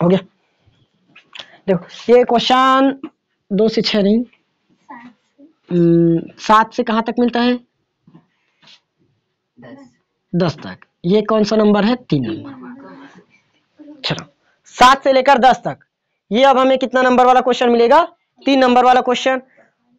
हो गया। देखो ये क्वेश्चन 2 से 6 नहीं, 7 से कहाँ तक मिलता है? 10 तक। ये कौन सा नंबर है? 3 नंबर। चलो 7 से लेकर 10 तक, ये अब हमें कितना नंबर वाला क्वेश्चन मिलेगा? 3 नंबर वाला क्वेश्चन।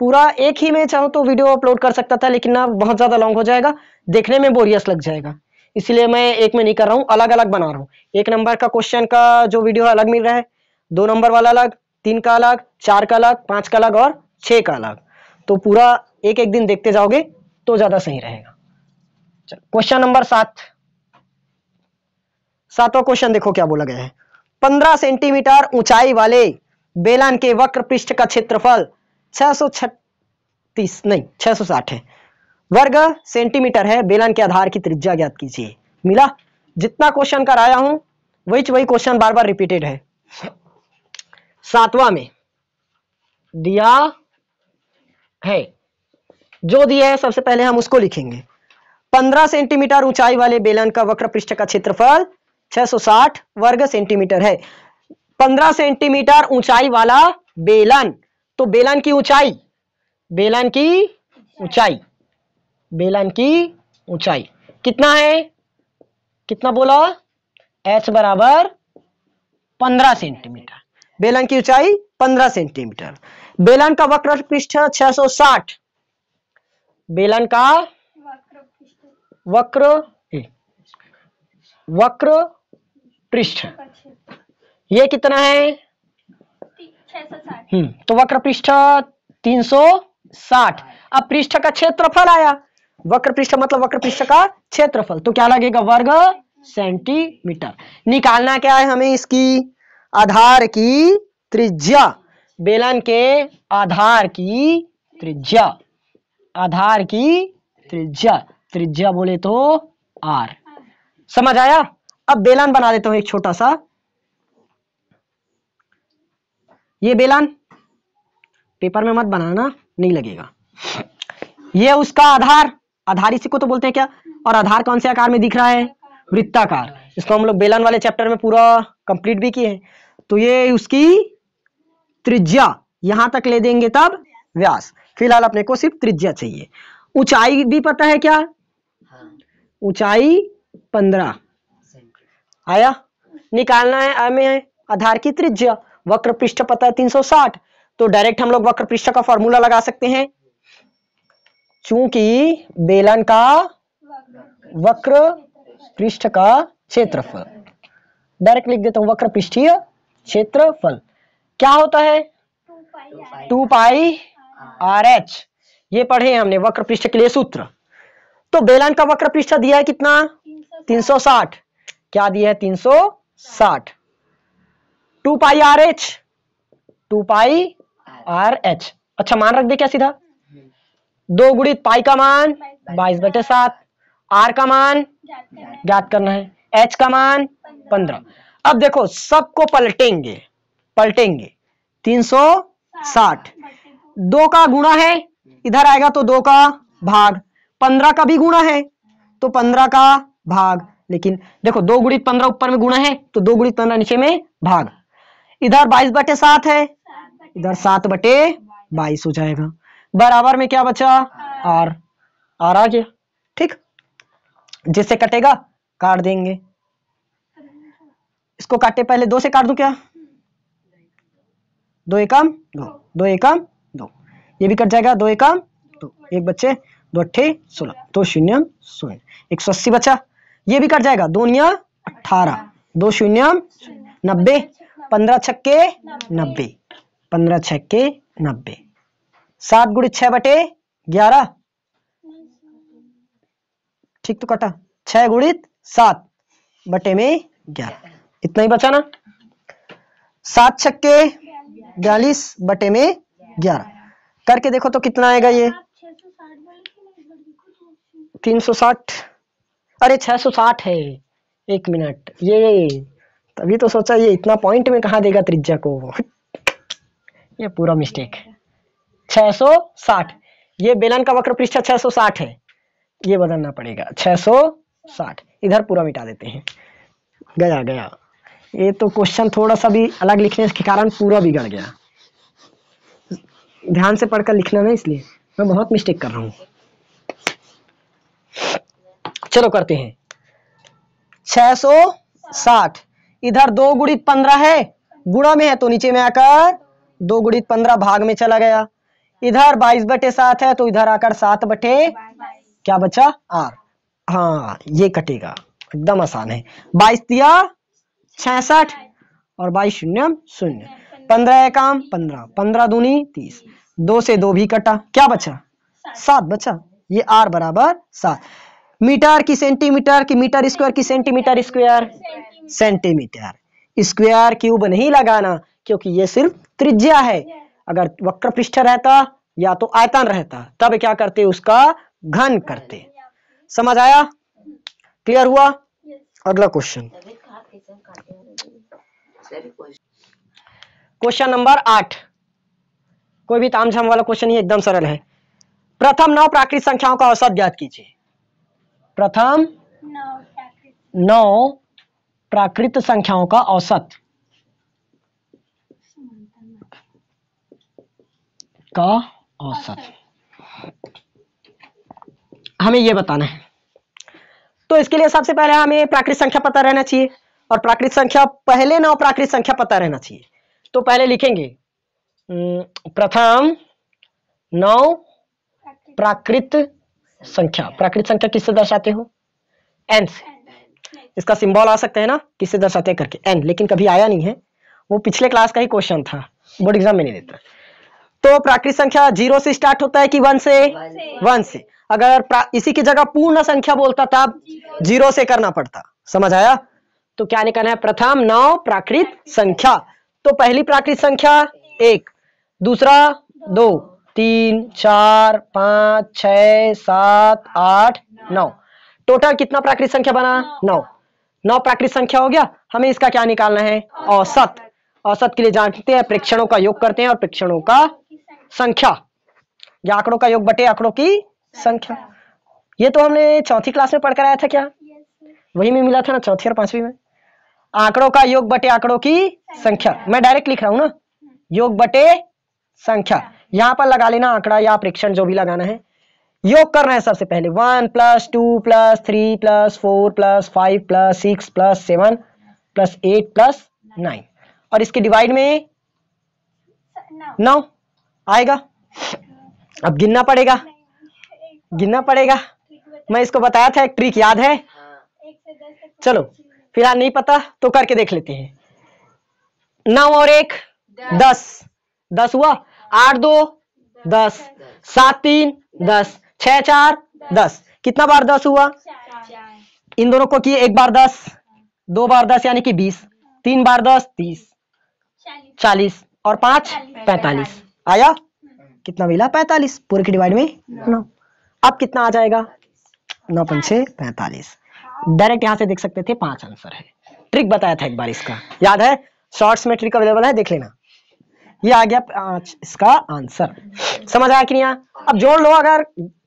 पूरा एक ही में चाहूँ तो वीडियो अपलोड कर सकता था, लेकिन ना बहुत ज्यादा लॉन्ग हो जाएगा, देखने में बोरियस लग जाएगा, इसलिए मैं एक में नहीं कर रहा हूँ, अलग अलग बना रहा हूँ। 1 नंबर का क्वेश्चन का जो वीडियो अलग मिल रहा है, 2 नंबर वाला अलग, 3 का अलग, 4 का अलग, 5 का अलग और 6 का अलग। तो पूरा एक एक दिन देखते जाओगे तो ज्यादा सही रहेगा। चलो क्वेश्चन नंबर 7वां क्वेश्चन देखो क्या बोला गया है। 15 सेंटीमीटर ऊंचाई वाले बेलन के वक्र पृष्ठ का क्षेत्रफल 660 है, वर्ग सेंटीमीटर है। बेलन के आधार की त्रिज्या ज्ञात कीजिए। मिला? जितना क्वेश्चन कराया हूं वही क्वेश्चन बार बार रिपीटेड है। 7वां में दिया है, जो दिया है सबसे पहले हम उसको लिखेंगे। 15 सेंटीमीटर ऊंचाई वाले बेलन का वक्र पृष्ठ का क्षेत्रफल 660 वर्ग सेंटीमीटर है। 15 सेंटीमीटर ऊंचाई वाला बेलन, तो बेलन की ऊंचाई, बेलन की ऊंचाई कितना है? कितना बोला? h बराबर 15 सेंटीमीटर। बेलन की ऊंचाई 15 सेंटीमीटर। बेलन का वक्र पृष्ठ 660, बेलन का वक्र पृष्ठ ये कितना है? 660। तो वक्र पृष्ठ 360। अब पृष्ठ का क्षेत्रफल आया, वक्र पृष्ठ मतलब वक्र पृष्ठ का क्षेत्रफल, तो क्या लगेगा? वर्ग सेंटीमीटर। निकालना क्या है हमें? इसकी आधार की त्रिज्या, बेलन के आधार की त्रिज्या, आधार की त्रिज्या, त्रिज्या बोले तो r। समझ आया? अब बेलन बना देता हूं एक छोटा सा। ये बेलन पेपर में मत बनाना, नहीं लगेगा। ये उसका आधार, आधार इसी को तो बोलते हैं क्या? और आधार कौन से आकार में दिख रहा है? वृत्ताकार। इसको हम लोग बेलन वाले चैप्टर में पूरा कंप्लीट भी किए हैं। तो ये उसकी त्रिज्या, यहां तक ले देंगे तब व्यास। फिलहाल अपने को सिर्फ त्रिज्या चाहिए। ऊंचाई भी पता है क्या? ऊंचाई 15 आया। निकालना है हमें आधार की त्रिज्या। वक्र पृष्ठ पता है 360, तो डायरेक्ट हम लोग वक्र पृष्ठ का फॉर्मूला लगा सकते हैं। चूंकि बेलन का वक्र पृष्ठ का क्षेत्रफल, डायरेक्ट लिख देता हूं, वक्र पृष्ठीय क्षेत्रफल क्या होता है? 2 पाई RH। ये पढ़े हमने वक्र पृष्ठ के लिए सूत्र। तो बेलन का वक्र पृष्ठ दिया है कितना? 360। क्या दिया है? 360। 2 पाई RH, 2 पाई RH। अच्छा मान रख दे क्या सीधा? 2 गुणित पाई का मान 22/7, R का मान ज्ञात करना है, H का मान 15। अब देखो सबको पलटेंगे 360, 2 का गुणा है, इधर आएगा तो 2 का भाग, 15 का भी गुणा है तो 15 का भाग। लेकिन देखो 2 गुणित 15 ऊपर में गुणा है तो 2 गुणित 15 नीचे में भाग। इधर 22/7 है, इधर 7/22 हो जाएगा। बराबर में क्या बचा? R आ गया। ठीक, जिससे कटेगा काट देंगे। इसको काटे पहले 2 से काट दूं क्या? 2 एकम 2, 2 एकम 2, ये भी कट जाएगा। 2 एकम 2, 1 बच्चे 2 अट्ठे 16, 2 शून्य 0, 180 बचा। ये भी कट जाएगा। 2 9 18, 2 शून्य 90, 15 छक्के 90, 15 छक्के 90, 7 गुणित 6/11। ठीक तो कटा। 6 गुणित 7/11, इतना ही बचा ना। 7 छक्के 42/11 करके देखो तो कितना आएगा? ये 360। अरे 660 है। 1 मिनट, ये तभी तो सोचा ये इतना पॉइंट में कहाँ देगा त्रिज्या को। ये पूरा मिस्टेक है। 660, ये बेलन का वक्र पृष्ठ 660 है, ये बदलना पड़ेगा। 660 इधर पूरा मिटा देते हैं। गया ये तो क्वेश्चन थोड़ा सा भी अलग लिखने के कारण पूरा बिगड़ गया। ध्यान से पढ़कर लिखना ना, इसलिए मैं बहुत मिस्टेक कर रहा हूँ। चलो करते हैं। 660 इधर 2 गुणित 15 है, गुणा में है तो नीचे में आकर 2 गुणित 15 भाग में चला गया। इधर 22/7 है तो इधर आकर 7/, क्या बचा आर। हाँ ये कटेगा, एकदम आसान है। 22 दिया 66 और 22 शून्य 0, 15 एकम 15, 15 दूनी 30, 2 से 2 भी कटा, क्या बचा 7 बचा। ये आर बराबर 7। मीटर की सेंटीमीटर की मीटर स्क्वायर की centimetre square, centimetre square cube नहीं लगाना, क्योंकि ये सिर्फ त्रिज्या है। अगर वक्र पृष्ठ रहता या तो आयतन रहता तब क्या करते, उसका घन करते। समझ आया, क्लियर हुआ। अगला क्वेश्चन, क्वेश्चन नंबर 8। कोई भी तामझाम वाला क्वेश्चन ही एकदम सरल है। प्रथम 9 प्राकृत संख्याओं का औसत ज्ञात कीजिए। प्रथम 9 प्राकृत संख्याओं का औसत हमें ये बताना है। तो इसके लिए सबसे पहले हमें प्राकृत संख्या पता रहना चाहिए, और प्राकृत संख्या पहले 9 प्राकृत संख्या पता रहना चाहिए। तो पहले लिखेंगे प्रथम 9 प्राकृत संख्या। प्राकृत संख्या किससे दर्शाते हो, एन से। इसका सिंबल आ सकते हैं ना, किससे दर्शाते हैं करके, एन, लेकिन कभी आया नहीं है, वो पिछले क्लास का ही क्वेश्चन था, बोर्ड एग्जाम में नहीं देता। तो प्राकृत संख्या 0 से स्टार्ट होता है कि 1 से? 1 से। अगर इसी की जगह पूर्ण संख्या बोलता तब 0 से करना पड़ता। समझ आया। तो क्या निकालना है, प्रथम 9 प्राकृत संख्या। तो पहली प्राकृत संख्या 1, दूसरा 2, 3, 4, 5, 6, 7, 8, 9, टोटल कितना प्राकृत संख्या बना, 9। 9 प्राकृत संख्या हो गया। हमें इसका क्या निकालना है, औसत। औसत के लिए जानते हैं प्रेक्षणों का योग करते हैं, और प्रेक्षणों का संख्या, या आंकड़ों का योग बटे आंकड़ों की संख्या। ये तो हमने चौथी क्लास में पढ़कर आया था, क्या वही में मिला था ना, चौथी और 5वीं में। आंकड़ों का योग बटे आंकड़ों की संख्या। मैं डायरेक्ट लिख रहा हूं ना, योग बटे संख्या। यहां पर लगा लेना आंकड़ा या प्रेक्षण, जो भी लगाना है। योग करना है सबसे पहले, 1 + 2 + 3 + 4 + 5 + 6 + 7 + 8 + 9, और इसके डिवाइड में 9 आएगा। अब गिनना पड़ेगा, गिनना पड़ेगा। मैं इसको बताया था, एक ट्रिक याद है। चलो फिलहाल नहीं पता तो करके देख लेते हैं। 9 और 1 10, 10 हुआ। 8 2 10, 7 3 10, 6 4 10। कितना बार 10 हुआ, इन दोनों को किए, एक बार 10, 2 बार 10 यानी कि 20, 3 बार 10 30, 40, और 5 45 आया। कितना मिला, 45। पूरे के डिवाइड में 9। अब कितना आ जाएगा, 9 × 5 = 45। डायरेक्ट यहां से देख सकते थे, 5 आंसर है। ट्रिक बताया था एक बार, इसका याद है, शॉर्ट्स में ट्रिक अवेलेबल है, देख लेना। ये आ गया 5 इसका आंसर। समझ आया कि नहीं आया। अब जोड़ लो, अगर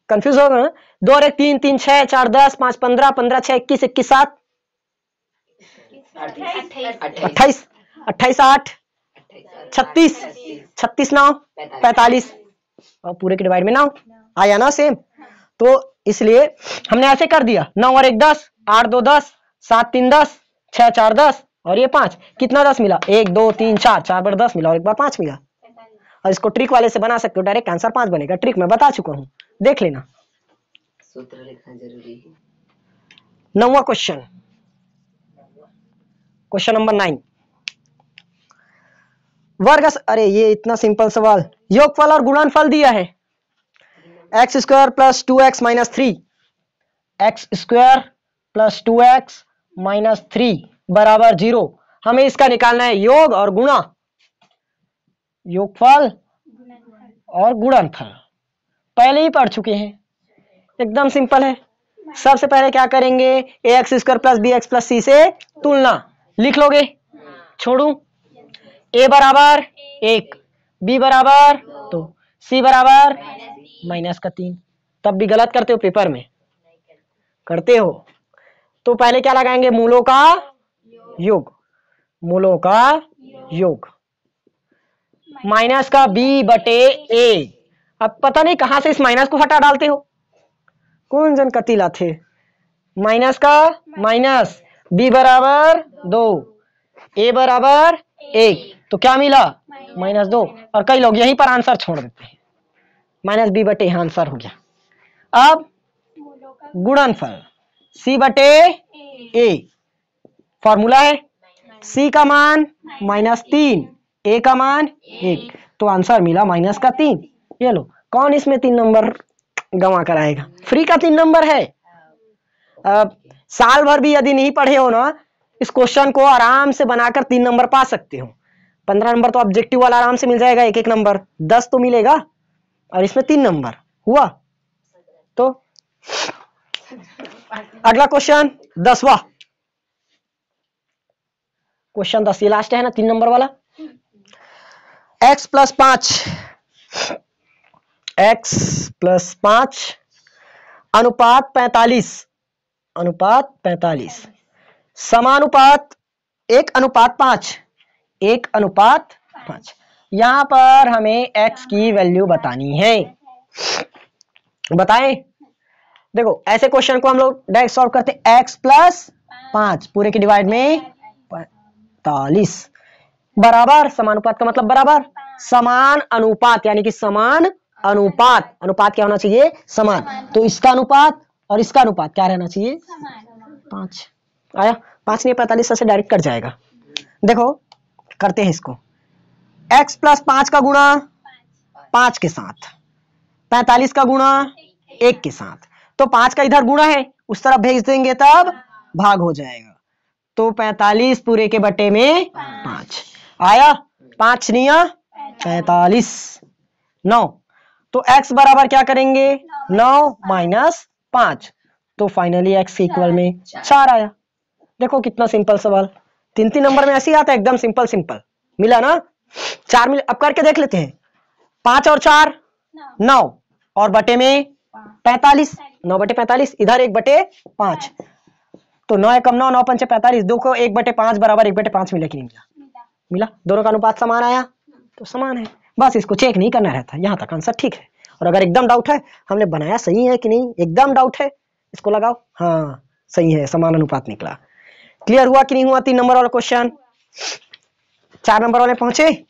कंफ्यूज हो गए। 2 और 1 3, 3 6, 4 10, 5 15, 15 6 21, 21 7 28, 28 8 36, 36 9 45, और पूरे के डिवाइड में 9 आया ना, सेम। तो इसलिए हमने ऐसे कर दिया, 9 और 1 10, 8 2 10, 7 3 10, 6 4 10, और ये 5। कितना 10 मिला, 1 2 3 4, 4 बार 10 मिला और एक बार 5 मिला। और इसको ट्रिक वाले से बना सकते हो, डायरेक्ट आंसर 5 बनेगा। ट्रिक मैं बता चुका हूं, देख लेना। सूत्र लिखना जरूरी है। 9वां क्वेश्चन, क्वेश्चन नंबर 9। वर्ग, अरे ये इतना सिंपल सवाल। योगफल और गुणनफल दिया है, x² + 2x - 3, x² + 2x - 3 = 0। हमें इसका निकालना है योग और गुणा, योगफल और गुणनफल। पहले ही पढ़ चुके हैं, एकदम सिंपल है। सबसे पहले क्या करेंगे, ax² + bx + c से तुलना लिख लोगे। छोड़ू, a बराबर 1, b बराबर 2, c बराबर -3। तब भी गलत करते हो, पेपर में करते हो। तो पहले क्या लगाएंगे, मूलों का योग। मूलों का योग माइनस का b बटे a। अब पता नहीं कहां से इस माइनस को हटा डालते हो, कौन जन कतीला थे। माइनस का माइनस, b बराबर 2, a बराबर 1, तो क्या मिला -2। और कई लोग यहीं पर आंसर छोड़ देते हैं, -b बटे आंसर हो गया। अब गुणनफल c बटे a, फॉर्मूला है c का मान -3, a का मान 1, तो आंसर मिला -3। ये लो, कौन इसमें 3 नंबर गंवा कर आएगा, फ्री का 3 नंबर है। अब साल भर भी यदि नहीं पढ़े हो ना, इस क्वेश्चन को आराम से बनाकर 3 नंबर पा सकते हो। 15 नंबर तो ऑब्जेक्टिव वाला आराम से मिल जाएगा, एक नंबर 10 तो मिलेगा, और इसमें 3 नंबर हुआ। तो अगला क्वेश्चन 10वां, क्वेश्चन 10 ये लास्ट है ना 3 नंबर वाला। x + 5 अनुपात 45 समानुपात 1:5, 1:5। यहां पर हमें x की वैल्यू बतानी है। बताएं, देखो ऐसे क्वेश्चन को हम लोग डायरेक्ट सॉल्व करते हैं। x + 5 पूरे के डिवाइड में 45 बराबर, समानुपात का मतलब बराबर, समान अनुपात यानी कि समान अनुपात, अनुपात क्या होना चाहिए समान, तो इसका अनुपात और इसका अनुपात क्या रहना चाहिए 5। आया 5 नहीं 45 से डायरेक्ट कट जाएगा। देखो करते हैं इसको, x + 5 का गुणा 5 के साथ, 45 का गुणा 1 के साथ, तो 5 का इधर गुणा है उस तरफ भेज देंगे तब भाग हो जाएगा, तो 45 पूरे के बटे में 5 आया, 5 निया 45, 9, तो x बराबर क्या करेंगे 9 - 5, तो फाइनली x इक्वल में 4 आया। देखो कितना सिंपल सवाल, 3 नंबर में ऐसे ही आता है, एकदम सिंपल मिला ना। 4 मिल, अब करके देख लेते हैं, 5 और 4 9, और बटे में 45, 9 बटे 45, इधर 1/5, तो 9 एकम 9, 9 पंचे 45, दो को 1/5 बराबर 1/5 मिला कि नहीं मिला, दोनों का अनुपात समान आया, तो समान है। बस इसको चेक नहीं करना रहता, यहाँ तक आंसर ठीक है। और अगर एकदम डाउट है हमने बनाया सही है कि नहीं, एकदम डाउट है इसको लगाओ, हाँ सही है, समान अनुपात निकला। क्लियर हुआ कि नहीं हुआ 3 नंबर वाला क्वेश्चन। 4 नंबर वाले पहुंचे।